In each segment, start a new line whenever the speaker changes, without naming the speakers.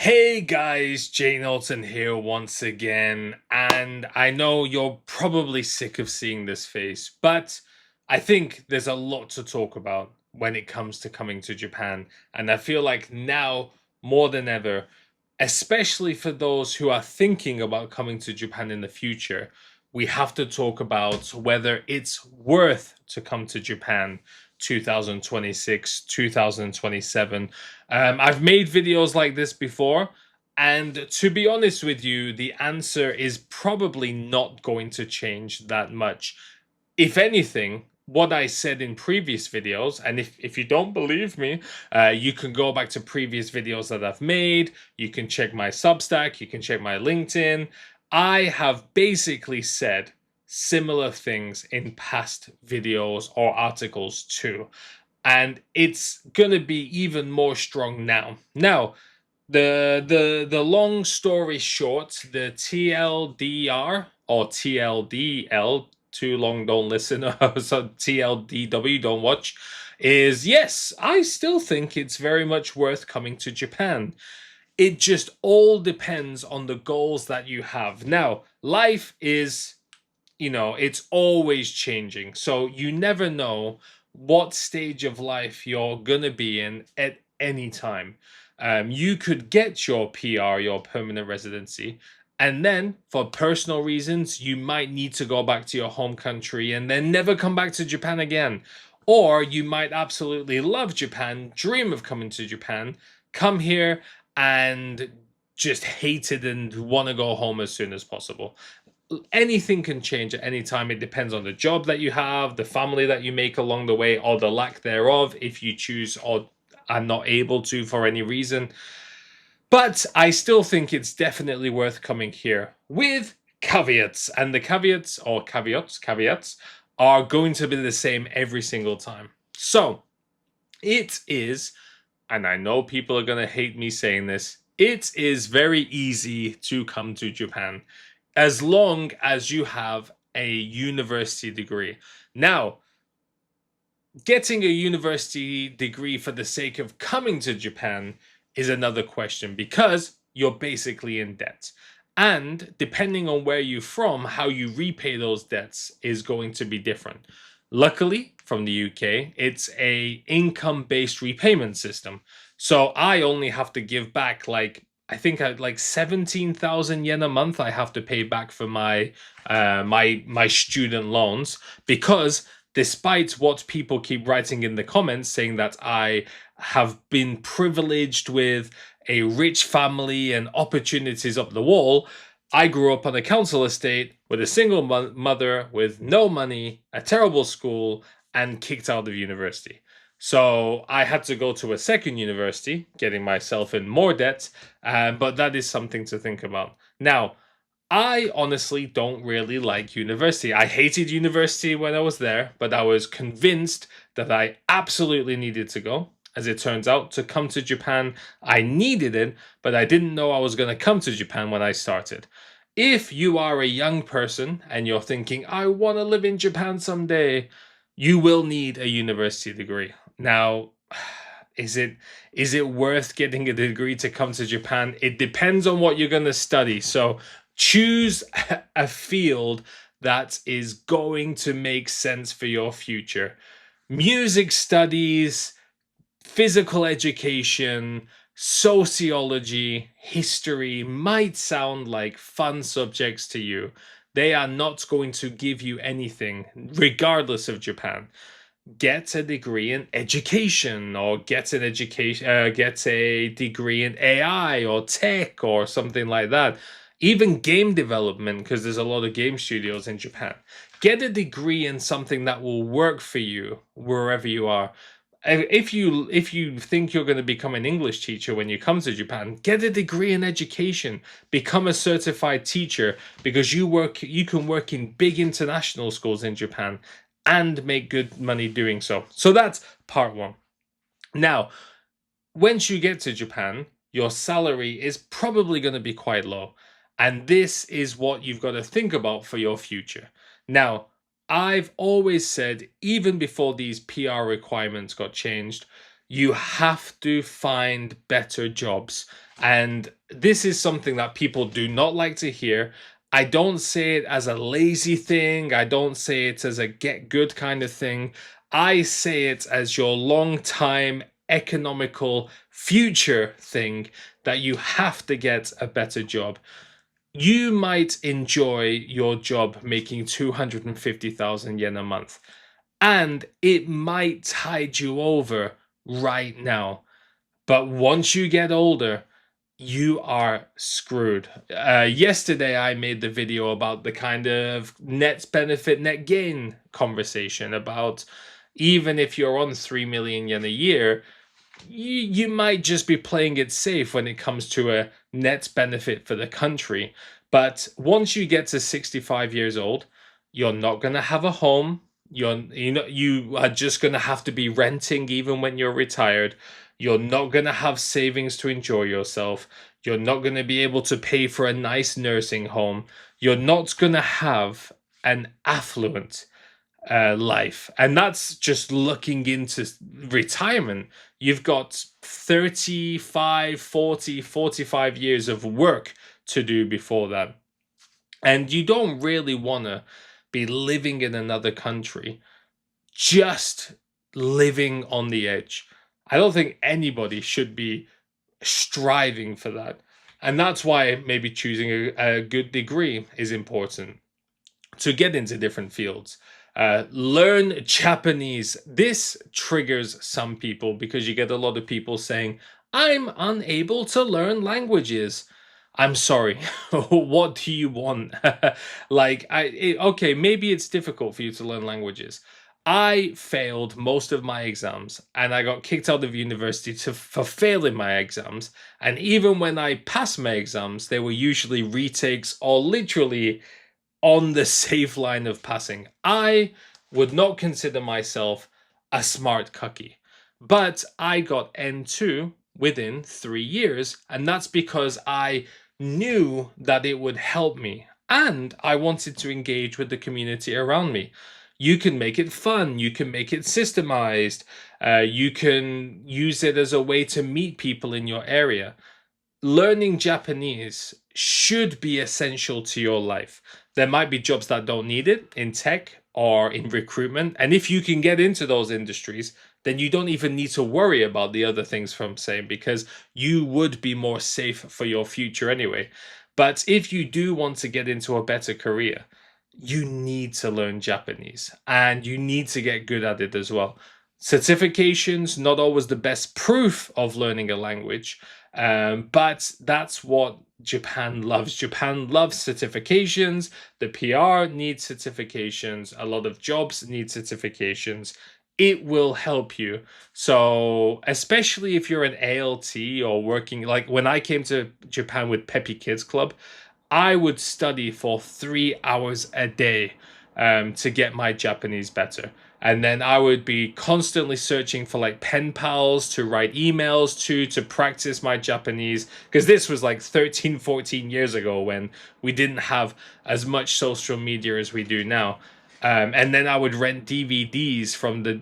Hey guys, Jay Norton here once again, and I know you're probably sick of seeing this face, but I think there's a lot to talk about when it comes to coming to Japan, and I feel like now more than ever, especially for those who are thinking about coming to Japan in the future, we have to talk about whether it's worth to come to Japan 2026, 2027. I've made videos like this before, and to be honest with you, the answer is probably not going to change that much. If anything, what I said in previous videos, and if you don't believe me, you can go back to previous videos that I've made. You can check my Substack, you can check my LinkedIn. I have basically said similar things in past videos or articles too. And it's gonna be even more strong now. Now, the long story short, the TLDR or TLDL, too long don't listen, so TLDW don't watch, is yes, I still think it's very much worth coming to Japan. It just all depends on the goals that you have. Now, life is, it's always changing. So you never know what stage of life you're gonna be in at any time. You could get your PR, your permanent residency, and then for personal reasons, you might need to go back to your home country and then never come back to Japan again. Or you might absolutely love Japan, dream of coming to Japan, come here and just hate it and want to go home as soon as possible. Anything can change at any time. It depends on the job that you have, the family that you make along the way, or the lack thereof, if you choose or are not able to for any reason. But I still think it's definitely worth coming here with caveats. And the caveats, or caveats, are going to be the same every single time. So it is, and I know people are going to hate me saying this, it is very easy to come to Japan as long as you have a university degree. Now, getting a university degree for the sake of coming to Japan is another question because you're basically in debt. And depending on where you're from, how you repay those debts is going to be different. Luckily, from the UK, it's a income-based repayment system. So I only have to give back I think like 17,000 yen a month I have to pay back for my student loans, because despite what people keep writing in the comments saying that I have been privileged with a rich family and opportunities up the wall, I grew up on a council estate with a single mother with no money, a terrible school, and kicked out of university. So I had to go to a second university, getting myself in more debt, but that is something to think about. Now, I honestly don't really like university. I hated university when I was there, but I was convinced that I absolutely needed to go. As it turns out, to come to Japan, I needed it, but I didn't know I was going to come to Japan when I started. If you are a young person and you're thinking, I want to live in Japan someday, you will need a university degree. Now, is it worth getting a degree to come to Japan? It depends on what you're going to study. So choose a field that is going to make sense for your future. Music studies, physical education, sociology, history might sound like fun subjects to you. They are not going to give you anything, regardless of Japan. Get a degree in education, or get a degree in AI or tech or something like that. Even game development, because there's a lot of game studios in Japan. Get a degree in something that will work for you wherever you are. If you think you're going to become an English teacher when you come to Japan, get a degree in education. Become a certified teacher, because you can work in big international schools in Japan and make good money doing so. So that's part one. Now, once you get to Japan, your salary is probably going to be quite low. And this is what you've got to think about for your future. Now, I've always said, even before these PR requirements got changed, You have to find better jobs. And this is something that people do not like to hear. I don't say it as a lazy thing. I don't say it as a get good kind of thing. I say it as your long time economical future thing, that you have to get a better job. You might enjoy your job making 250,000 yen a month, and it might tide you over right now. But once you get older, you are screwed. Yesterday, I made the video about the kind of net benefit, net gain conversation about, even if you're on 3 million yen a year, you might just be playing it safe when it comes to a net benefit for the country. But once you get to 65 years old, you're not going to have a home. You are just going to have to be renting even when you're retired. You're not going to have savings to enjoy yourself. You're not going to be able to pay for a nice nursing home. You're not going to have an affluent life. And that's just looking into retirement. You've got 35, 40, 45 years of work to do before that. And you don't really want to be living in another country, just living on the edge. I don't think anybody should be striving for that. And that's why maybe choosing a good degree is important to get into different fields. Learn Japanese. This triggers some people because you get a lot of people saying, I'm unable to learn languages. I'm sorry. What do you want? Okay, maybe it's difficult for you to learn languages. I failed most of my exams and I got kicked out of university for failing my exams. And even when I passed my exams, they were usually retakes or literally on the safe line of passing. I would not consider myself a smart cookie, but I got N2 within 3 years, and that's because I knew that it would help me and I wanted to engage with the community around me. You can make it fun, you can make it systemized, you can use it as a way to meet people in your area. Learning Japanese should be essential to your life. There might be jobs that don't need it in tech or in recruitment. And if you can get into those industries, then you don't even need to worry about the other things from saying, because you would be more safe for your future anyway. But if you do want to get into a better career, you need to learn Japanese and you need to get good at it as well. Certifications, not always the best proof of learning a language, but that's what Japan loves. Japan loves certifications. The PR needs certifications. A lot of jobs need certifications. It will help you. So, especially if you're an ALT or working, like when I came to Japan with Peppy Kids Club, I would study for 3 hours a day to get my Japanese better. And then I would be constantly searching for like pen pals to write emails to practice my Japanese. Because this was like 13, 14 years ago when we didn't have as much social media as we do now. And then I would rent DVDs from the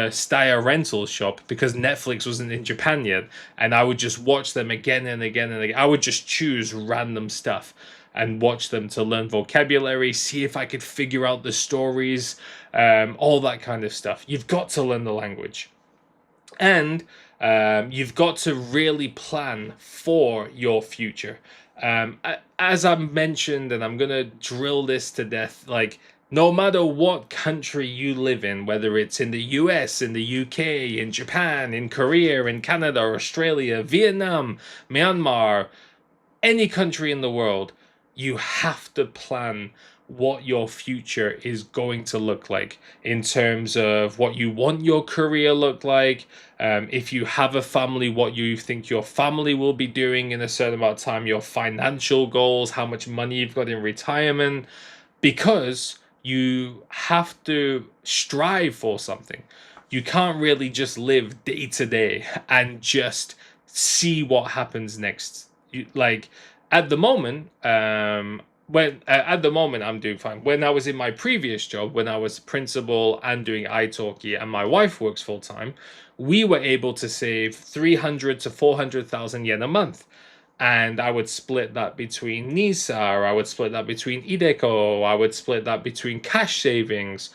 Staya rental shop because Netflix wasn't in Japan yet. And I would just watch them again and again and again. I would just choose random stuff and watch them to learn vocabulary, see if I could figure out the stories, all that kind of stuff. You've got to learn the language. And you've got to really plan for your future. As I mentioned, and I'm going to drill this to death, like, no matter what country you live in, whether it's in the US, in the UK, in Japan, in Korea, in Canada, Australia, Vietnam, Myanmar, any country in the world, you have to plan what your future is going to look like in terms of what you want your career look like. If you have a family, what you think your family will be doing in a certain amount of time, your financial goals, how much money you've got in retirement, because you have to strive for something. You can't really just live day to day and just see what happens next. Like at the moment, when at the moment I'm doing fine. When I was in my previous job, when I was principal and doing italki, and my wife works full time, we were able to save 300 to 400,000 yen a month. And I would split that between NISA, or I would split that between Ideco, I would split that between cash savings,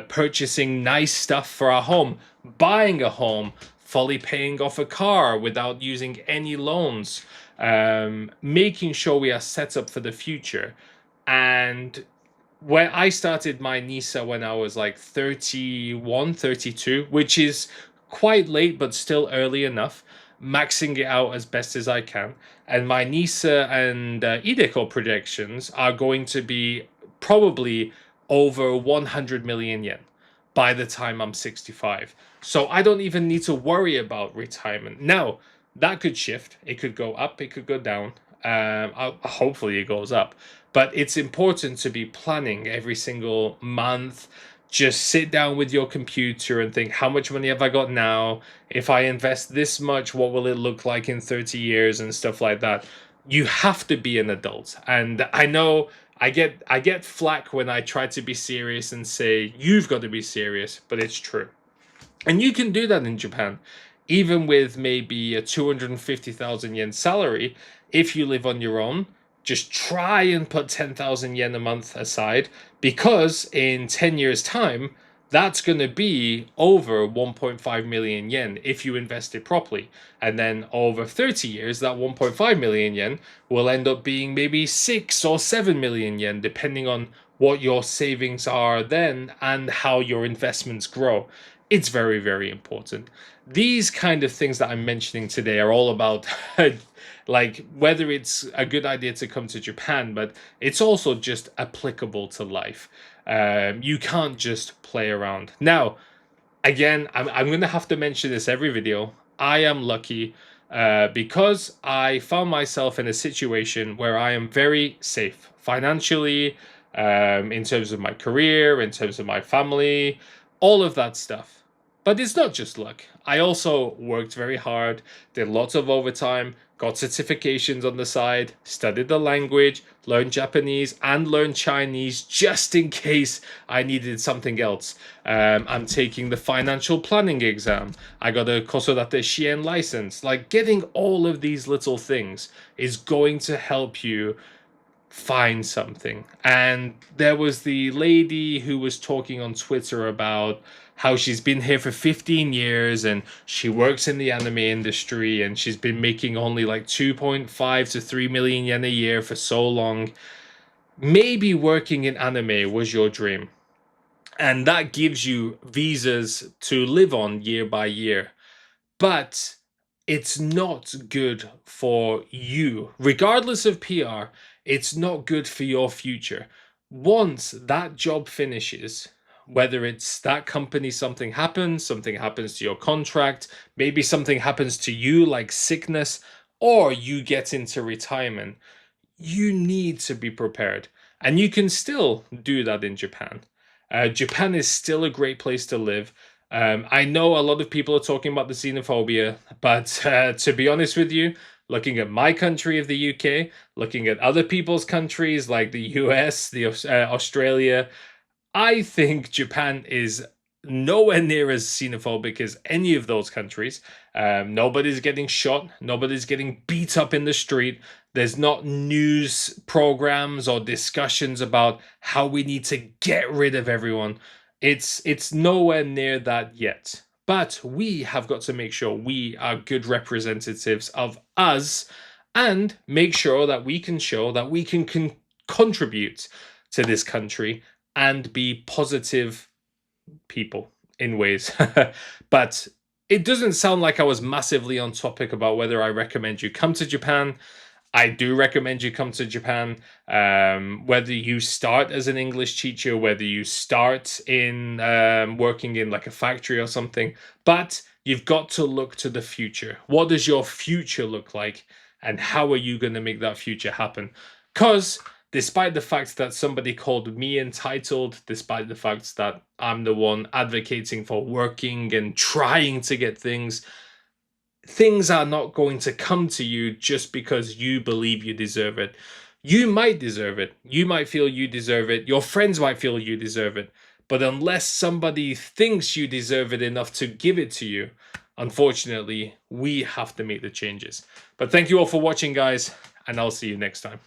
purchasing nice stuff for our home, buying a home, fully paying off a car without using any loans, making sure we are set up for the future. And when I started my NISA when I was like 31, 32, which is quite late, but still early enough, maxing it out as best as I can. And my NISA and Ideco projections are going to be probably over 100 million yen by the time I'm 65. So I don't even need to worry about retirement. Now, that could shift. It could go up, it could go down. Hopefully, it goes up. But it's important to be planning every single month. Just sit down with your computer and think, how much money have I got now? If I invest this much, what will it look like in 30 years and stuff like that? You have to be an adult. And I know I get flack when I try to be serious and say you've got to be serious, but it's true. And you can do that in Japan, even with maybe a 250,000 yen salary. If you live on your own, just try and put 10,000 yen a month aside, because in 10 years' time, that's going to be over 1.5 million yen if you invest it properly. And then over 30 years, that 1.5 million yen will end up being maybe 6 or 7 million yen, depending on what your savings are then and how your investments grow. It's very, very important. These kind of things that I'm mentioning today are all about like whether it's a good idea to come to Japan, but it's also just applicable to life. You can't just play around. Now, again, I'm going to have to mention this every video. I am lucky because I found myself in a situation where I am very safe financially, in terms of my career, in terms of my family, all of that stuff. But it's not just luck. I also worked very hard, did lots of overtime, got certifications on the side, studied the language, learned Japanese, and learned Chinese just in case I needed something else. I'm taking the financial planning exam. I got a Kosodate Shien license. Like, getting all of these little things is going to help you find something. And there was the lady who was talking on Twitter about how she's been here for 15 years and she works in the anime industry and she's been making only like 2.5 to 3 million yen a year for so long. Maybe working in anime was your dream, and that gives you visas to live on year by year. But it's not good for you. Regardless of PR, it's not good for your future. Once that job finishes, whether it's that company, something happens to your contract, maybe something happens to you like sickness, or you get into retirement, you need to be prepared. And you can still do that in Japan. Japan is still a great place to live. I know a lot of people are talking about the xenophobia, but to be honest with you, looking at my country of the UK, looking at other people's countries like the US, the Australia, I think Japan is nowhere near as xenophobic as any of those countries. Nobody's getting shot. Nobody's getting beat up in the street. There's not news programs or discussions about how we need to get rid of everyone. It's nowhere near that yet. But we have got to make sure we are good representatives of us and make sure that we can show that we can contribute to this country and be positive people in ways. But it doesn't sound like I was massively on topic about whether I recommend you come to Japan. I do recommend you come to Japan. Whether you start as an English teacher, whether you start in working in like a factory or something, but you've got to look to the future. What does your future look like? And how are you going to make that future happen? Because despite the fact that somebody called me entitled, despite the fact that I'm the one advocating for working and trying to get things are not going to come to you just because you believe you deserve it. You might deserve it. You might feel you deserve it. Your friends might feel you deserve it. But unless somebody thinks you deserve it enough to give it to you, unfortunately, we have to make the changes. But thank you all for watching, guys, and I'll see you next time.